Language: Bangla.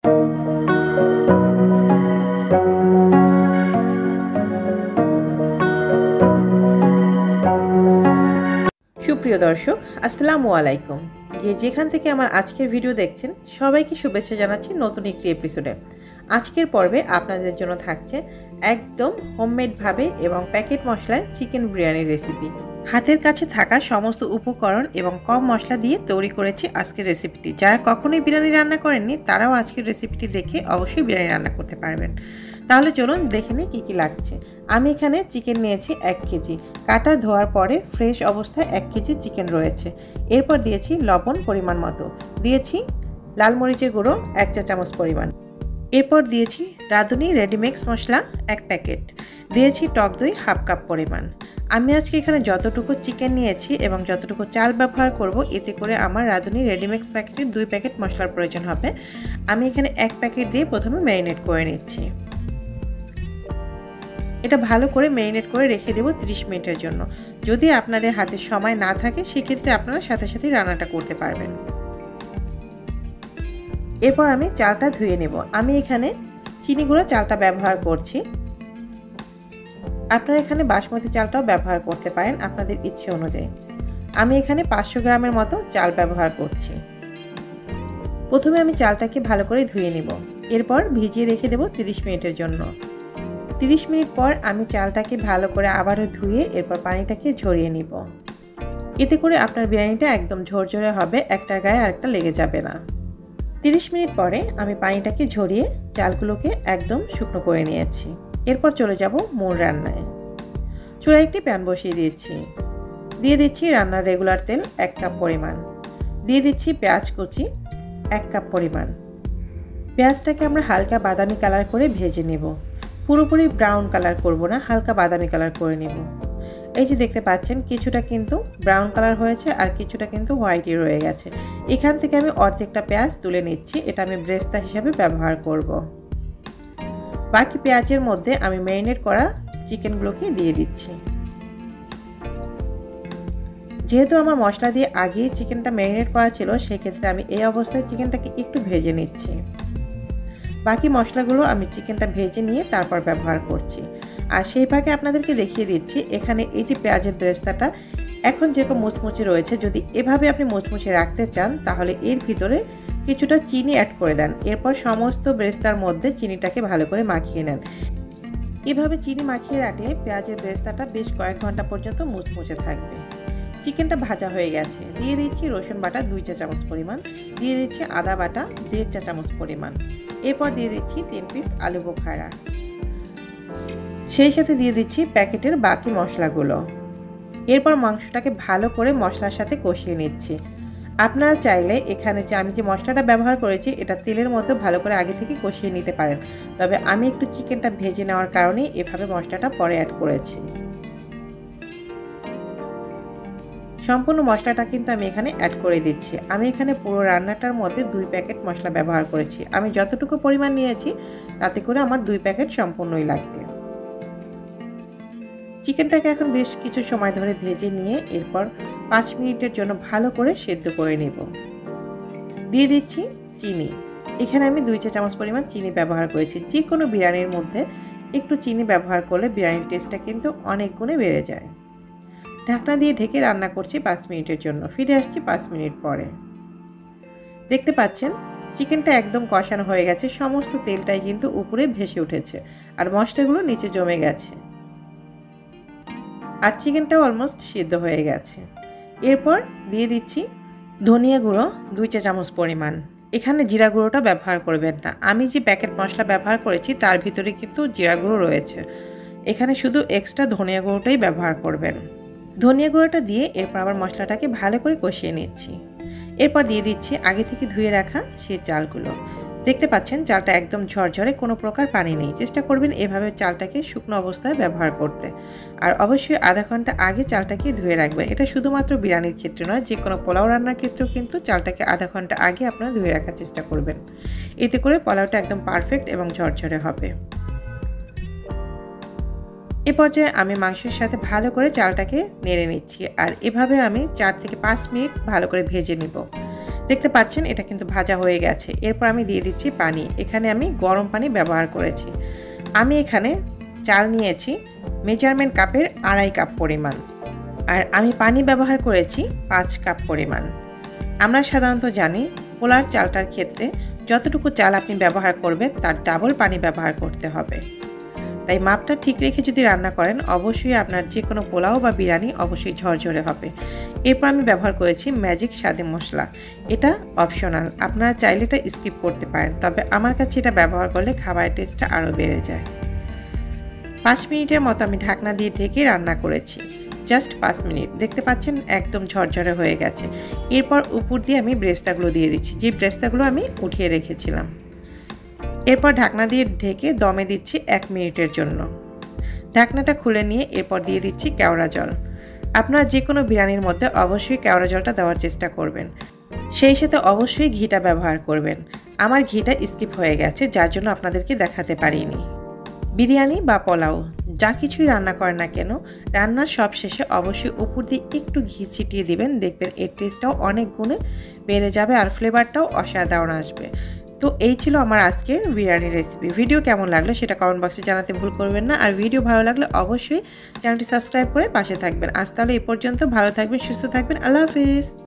সুপ্রিয় দর্শক, আসসালামু আলাইকুম। যেখান থেকে আমার আজকের ভিডিও দেখছেন সবাইকে শুভেচ্ছা জানাচ্ছি নতুন একটি এপিসোডে। আজকের পর্বে আপনাদের জন্য থাকছে একদম হোমমেড ভাবে এবং প্যাকেট মশলায় চিকেন বিরিয়ানির রেসিপি। হাতের কাছে থাকা সমস্ত উপকরণ এবং কম মশলা দিয়ে তৈরি করেছি আজকের রেসিপিটি। যারা কখনোই বিরিয়ানি রান্না করেননি তারাও আজকের রেসিপিটি দেখে অবশ্যই বিরিয়ানি রান্না করতে পারবেন। তাহলে চলুন দেখে নিই কী কী লাগছে। আমি এখানে চিকেন নিয়েছি 1 কেজি, কাটা ধোয়ার পরে ফ্রেশ অবস্থায় 1 কেজি চিকেন রয়েছে। এরপর দিয়েছি লবণ পরিমাণ মতো, দিয়েছি লাল মরিচের গুঁড়ো 1 চা চামচ পরিমাণ, এরপর দিয়েছি রাঁধুনি রেডিমিক্স মশলা 1 প্যাকেট, দিয়েছি টক দই 1/2 কাপ পরিমাণ। আমি আজকে এখানে যতটুকু চিকেন নিয়েছি এবং যতটুকু চাল ব্যবহার করব, এতে করে আমার রাঁধুনি রেডিমিক্স প্যাকেটের 2 প্যাকেট মশলার প্রয়োজন হবে। আমি এখানে 1 প্যাকেট দিয়ে প্রথমে ম্যারিনেট করে নিচ্ছি। এটা ভালো করে ম্যারিনেট করে রেখে দেব 30 মিনিটের জন্য। যদি আপনাদের হাতে সময় না থাকে সেক্ষেত্রে আপনারা সাথে সাথে রান্নাটা করতে পারবেন। এরপর আমি চালটা ধুয়ে নেব। আমি এখানে চিনি গুঁড়ো চালটা ব্যবহার করছি। আপনারা এখানে বাসমতি চালটাও ব্যবহার করতে পারেন আপনাদের ইচ্ছে অনুযায়ী। আমি এখানে 500 গ্রামের মতো চাল ব্যবহার করছি। প্রথমে আমি চালটাকে ভালো করে ধুয়ে নেব, এরপর ভিজিয়ে রেখে দেব 30 মিনিটের জন্য। 30 মিনিট পর আমি চালটাকে ভালো করে আবারও ধুয়ে এরপর পানিটাকে ঝরিয়ে নিব। এতে করে আপনার বিরিয়ানিটা একদম ঝরঝরে হবে, একটার গায়ে আরেকটা লেগে যাবে না। 30 মিনিট পরে আমি পানিটাকে ঝরিয়ে চালগুলোকে একদম শুকনো করে নিয়েছি। এরপর চলে যাব মূল রান্নায়। চুলায় একটি প্যান বসিয়ে দিয়েছি, দিয়ে দিচ্ছি রান্নার রেগুলার তেল 1 কাপ পরিমাণ, দিয়ে দিচ্ছি পেঁয়াজ কুচি 1 কাপ পরিমাণ। পেঁয়াজটাকে আমরা হালকা বাদামি কালার করে ভেজে নেব। পুরোপুরি ব্রাউন কালার করব না, হালকা বাদামি কালার করে নেব। এই যে দেখতে পাচ্ছেন কিছুটা কিন্তু ব্রাউন কালার হয়েছে আর কিছুটা কিন্তু হোয়াইটই রয়ে গেছে। এখান থেকে আমি অর্ধেকটা পেঁয়াজ তুলে নিচ্ছি, এটা আমি ব্রেস্তা হিসাবে ব্যবহার করব। বাকি পেঁয়াজের মধ্যে আমি ম্যারিনেট করা চিকেনগুলোকে দিয়ে দিচ্ছি। যেহেতু আমার মশলা দিয়ে আগেই চিকেনটা ম্যারিনেট করা ছিল, সেক্ষেত্রে আমি এই অবস্থায় চিকেনটাকে একটু ভেজে নিচ্ছি। বাকি মশলাগুলো আমি চিকেনটা ভেজে নিয়ে তারপর ব্যবহার করছি। আর সেই ফাঁকে আপনাদেরকে দেখিয়ে দিচ্ছি এখানে এই যে পেঁয়াজের ব্রেস্তাটা এখন যেরকম মুচমুচে রয়েছে, যদি এভাবে আপনি মুচমুচে রাখতে চান তাহলে এর ভিতরে কিছুটা চিনি অ্যাড করে দেন। এরপর সমস্ত ব্রেস্তার মধ্যে চিনিটাকে ভালো করে মাখিয়ে নেন। এভাবে চিনি মাখিয়ে রাখলে পেঁয়াজের ব্রেস্তাটা বেশ কয়েক ঘন্টা পর্যন্ত মুচমুচে থাকবে। চিকেনটা ভাজা হয়ে গেছে, দিয়ে দিচ্ছি রসুন বাটা 2 চা চামচ পরিমাণ, দিয়ে দিচ্ছি আদা বাটা 1.5 চা চামচ পরিমাণ, এরপর দিয়ে দিচ্ছি 3 পিস আলু বোখারা, সেই সাথে দিয়ে দিচ্ছি প্যাকেটের বাকি মশলাগুলো। এরপর মাংসটাকে ভালো করে মশলার সাথে কষিয়ে নিচ্ছি। আপনারা চাইলে এখানে যে আমি যে মশলাটা ব্যবহার করেছি এটা তেলের মধ্যে ভালো করে আগে থেকে কষিয়ে নিতে পারেন, তবে আমি একটু চিকেনটা ভেজে নেওয়ার কারণে এভাবে মশলাটা পরে অ্যাড করেছি। সম্পূর্ণ মশলাটা কিন্তু আমি এখানে অ্যাড করে দিচ্ছি। আমি এখানে পুরো রান্নাটার মধ্যে 2 প্যাকেট মশলা ব্যবহার করেছি। আমি যতটুকু পরিমাণ নিয়েছি তাতে করে আমার 2 প্যাকেট সম্পূর্ণই লাগবে। চিকেনটাকে এখন বেশ কিছু সময় ধরে ভেজে নিয়ে এরপর 5 মিনিটের জন্য ভালো করে সেদ্ধ করে নেব। দিয়ে দিচ্ছি চিনি। এখানে আমি 2 চা চামচ পরিমাণ চিনি ব্যবহার করেছি। যে কোনো বিরিয়ানির মধ্যে একটু চিনি ব্যবহার করলে বিরিয়ানির টেস্টটা কিন্তু অনেক গুণে বেড়ে যায়। ঢাকনা দিয়ে ঢেকে রান্না করছি 5 মিনিটের জন্য। ফিরে আসছি 5 মিনিট পরে। দেখতে পাচ্ছেন চিকেনটা একদম কষানো হয়ে গেছে, সমস্ত তেলটাই কিন্তু উপরে ভেসে উঠেছে আর মশলাগুলো নিচে জমে গেছে আর চিকেনটাও অলমোস্ট সিদ্ধ হয়ে গেছে। এরপর দিয়ে দিচ্ছি ধনিয়া গুঁড়ো 2 চা চামচ পরিমাণ। এখানে জিরা গুঁড়োটা ব্যবহার করবেন না, আমি যে প্যাকেট মশলা ব্যবহার করেছি তার ভিতরে কিন্তু জিরা গুঁড়ো রয়েছে। এখানে শুধু এক্সট্রা ধনিয়া গুঁড়োটাই ব্যবহার করবেন। ধনিয়া গুঁড়োটা দিয়ে এরপর আবার মশলাটাকে ভালো করে কষিয়ে নিচ্ছি। এরপর দিয়ে দিচ্ছি আগে থেকে ধুয়ে রাখা সেই চালগুলো। দেখতে পাচ্ছেন চালটা একদম ঝরঝরে, কোনো প্রকার পানি নেই। চেষ্টা করবেন এভাবে চালটাকে শুকনো অবস্থায় ব্যবহার করতে। আর অবশ্যই আধা ঘন্টা আগে চালটাকে ধুয়ে রাখবেন। এটা শুধুমাত্র বিরিয়ানির ক্ষেত্রে নয়, যে কোনো পোলাও রান্নার ক্ষেত্রেও কিন্তু চালটাকে আধা ঘন্টা আগে আপনারা ধুয়ে রাখার চেষ্টা করবেন। এতে করে পোলাওটা একদম পারফেক্ট এবং ঝরঝরে হবে। এ পর্যায়ে আমি মাংসের সাথে ভালো করে চালটাকে নেড়ে নিচ্ছি আর এভাবে আমি 4 থেকে 5 মিনিট ভালো করে ভেজে নিব। দেখতে পাচ্ছেন এটা কিন্তু ভাজা হয়ে গেছে। এরপর আমি দিয়ে দিচ্ছি পানি। এখানে আমি গরম পানি ব্যবহার করেছি। আমি এখানে চাল নিয়েছি মেজারমেন্ট কাপের 2.5 কাপ পরিমাণ, আর আমি পানি ব্যবহার করেছি 5 কাপ পরিমাণ। আমরা সাধারণত জানি পোলার চালটার ক্ষেত্রে যতটুকু চাল আপনি ব্যবহার করবেন তার ডাবল পানি ব্যবহার করতে হবে। তাই মাপটা ঠিক রেখে যদি রান্না করেন অবশ্যই আপনার যে কোনো পোলাও বা বিরিয়ানি অবশ্যই ঝরঝরে হবে। এরপর আমি ব্যবহার করেছি ম্যাজিক স্বাদে মশলা। এটা অপশনাল, আপনারা চাইলে এটা স্কিপ করতে পারেন, তবে আমার কাছে এটা ব্যবহার করলে খাবারের টেস্টটা আরও বেড়ে যায়। 5 মিনিটের মতো আমি ঢাকনা দিয়ে ঢেকে রান্না করেছি। Just 5 minute. দেখতে পাচ্ছেন একদম ঝরঝরে হয়ে গেছে। এরপর উপর দিয়ে আমি ব্রেস্তাগুলো দিয়ে দিচ্ছি, যে ব্রেস্তাগুলো আমি উঠিয়ে রেখেছিলাম। এরপর ঢাকনা দিয়ে ঢেকে দমে দিচ্ছি 1 মিনিটের জন্য। ঢাকনাটা খুলে নিয়ে এরপর দিয়ে দিচ্ছি কেওড়া জল। আপনারা যে কোনো বিরিয়ানির মধ্যে অবশ্যই কেওড়া জলটা দেওয়ার চেষ্টা করবেন, সেই সাথে অবশ্যই ঘিটা ব্যবহার করবেন। আমার ঘিটা স্কিপ হয়ে গেছে, যার জন্য আপনাদেরকে দেখাতে পারিনি। বিরিয়ানি বা পোলাও যা কিছুই রান্না করেন না কেন, রান্নার সব শেষে অবশ্যই উপর দিয়ে একটু ঘি ছিটিয়ে দিবেন, দেখবেন এর টেস্টটাও অনেক গুণে বেড়ে যাবে আর ফ্লেভারটাও অসাধারণ আসবে। তো এই ছিল আমার আজকের বিরিয়ানি রেসিপি। ভিডিও কেমন লাগলো সেটা কমেন্ট বক্সে জানাতে ভুল করবেন না, আর ভিডিও ভালো লাগলে অবশ্যই চ্যানেলটি সাবস্ক্রাইব করে পাশে থাকবেন। আজ তাহলে এই পর্যন্ত, ভালো থাকবেন, সুস্থ থাকবেন, আল্লাহ হাফিজ।